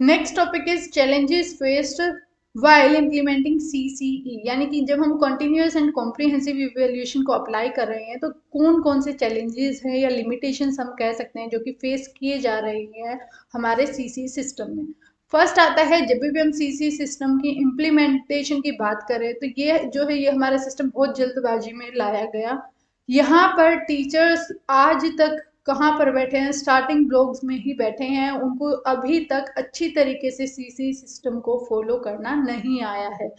Next topic is challenges faced while implementing CCE, यानी कि जब हम कॉन्टिन्यूस एंड कॉम्प्रिहेंसिव इवेल्यूएशन को अप्लाई कर रहे हैं तो कौन कौन से चैलेंजेस हैं या लिमिटेशंस हम कह सकते हैं जो कि फेस किए जा रहे हैं हमारे CCE सिस्टम में। फर्स्ट आता है, जब भी हम CCE सिस्टम की इम्प्लीमेंटेशन की बात करें तो ये जो है ये हमारा सिस्टम बहुत जल्दबाजी में लाया गया। यहाँ पर टीचर्स आज तक कहाँ पर बैठे हैं, स्टार्टिंग ब्लॉक्स में ही बैठे हैं, उनको अभी तक अच्छी तरीके से CCE सिस्टम को फॉलो करना नहीं आया है।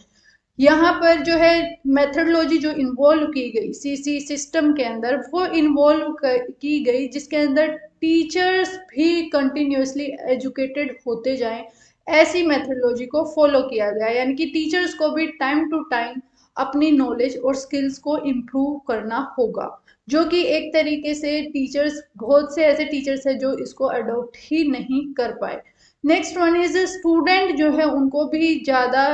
यहाँ पर जो है मेथडोलॉजी जो इन्वॉल्व की गई CCE सिस्टम के अंदर वो इन्वॉल्व की गई जिसके अंदर टीचर्स भी कंटिन्यूसली एजुकेटेड होते जाएं, ऐसी मेथडोलॉजी को फॉलो किया गया, यानी कि टीचर्स को भी टाइम टू टाइम अपनी नॉलेज और स्किल्स को इम्प्रूव करना होगा, जो कि एक तरीके से टीचर्स, बहुत से ऐसे टीचर्स हैं जो इसको अडॉप्ट ही नहीं कर पाए। नेक्स्ट वन इज स्टूडेंट जो है उनको भी ज़्यादा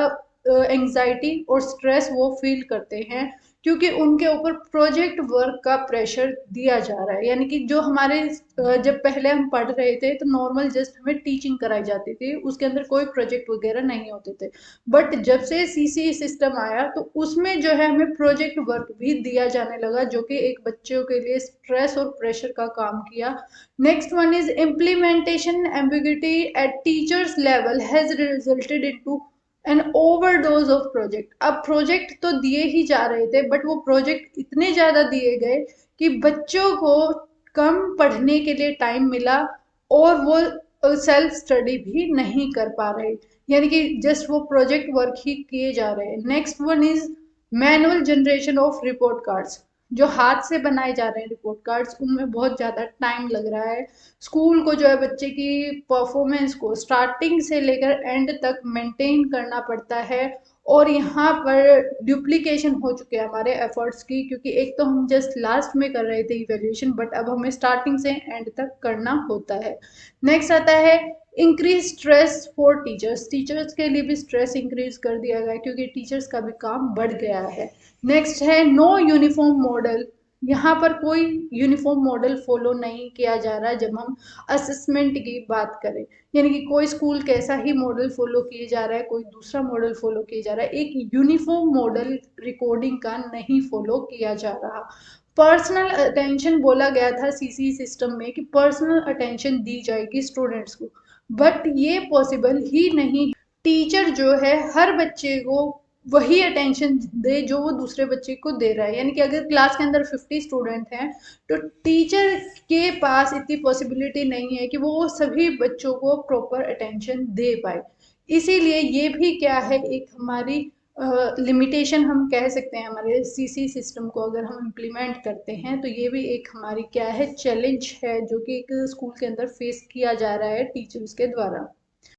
एंजाइटी और स्ट्रेस वो फील करते हैं क्योंकि उनके ऊपर प्रोजेक्ट वर्क का प्रेशर दिया जा रहा है, यानी कि जो हमारे जब पहले हम पढ़ रहे थे तो नॉर्मल जस्ट हमें टीचिंग कराई जाती थी, उसके अंदर कोई प्रोजेक्ट वगैरह नहीं होते थे। बट जब से CCE सिस्टम आया तो उसमें जो है हमें प्रोजेक्ट वर्क भी दिया जाने लगा, जो कि एक बच्चों के लिए स्ट्रेस और प्रेशर का काम किया। Next one is implementation ambiguity at teachers level has resulted into an overdose of project. अब प्रोजेक्ट तो दिए ही जा रहे थे बट वो प्रोजेक्ट इतने ज्यादा दिए गए कि बच्चों को कम पढ़ने के लिए टाइम मिला और वो सेल्फ स्टडी भी नहीं कर पा रहे, यानी कि जस्ट वो प्रोजेक्ट वर्क ही किए जा रहे हैं। Next one is manual generation of report cards, जो हाथ से बनाए जा रहे हैं रिपोर्ट कार्ड्स उनमें बहुत ज़्यादा टाइम लग रहा है। स्कूल को जो है बच्चे की परफॉर्मेंस को स्टार्टिंग से लेकर एंड तक मेंटेन करना पड़ता है, और यहाँ पर डुप्लीकेशन हो चुके हैं हमारे एफर्ट्स की, क्योंकि एक तो हम जस्ट लास्ट में कर रहे थे इवेल्यूएशन बट अब हमें स्टार्टिंग से एंड तक करना होता है। नेक्स्ट आता है increase stress for teachers, teachers के लिए भी स्ट्रेस इंक्रीज कर दिया गया है क्योंकि टीचर्स का भी काम बढ़ गया है। नेक्स्ट है नो यूनिफॉर्म मॉडल, यहाँ पर कोई यूनिफॉर्म मॉडल फॉलो नहीं किया जा रहा है जब हम असेसमेंट की बात करें, यानी कि कोई स्कूल कैसा ही मॉडल फॉलो किए जा रहा है, कोई दूसरा मॉडल फॉलो किया जा रहा है, एक यूनिफॉर्म मॉडल रिकॉर्डिंग का नहीं फॉलो किया जा रहा। पर्सनल अटेंशन बोला गया था CCE सिस्टम में कि पर्सनल अटेंशन दी जाएगी स्टूडेंट्स को, बट ये पॉसिबल ही नहीं। टीचर जो है हर बच्चे को वही अटेंशन दे जो वो दूसरे बच्चे को दे रहा है, यानी कि अगर क्लास के अंदर 50 स्टूडेंट हैं तो टीचर के पास इतनी पॉसिबिलिटी नहीं है कि वो सभी बच्चों को प्रॉपर अटेंशन दे पाए। इसीलिए ये भी क्या है, एक हमारी लिमिटेशन हम कह सकते हैं हमारे CCE सिस्टम को अगर हम इम्प्लीमेंट करते हैं तो ये भी एक हमारी क्या है, चैलेंज है जो कि एक स्कूल के अंदर फेस किया जा रहा है टीचर्स के द्वारा।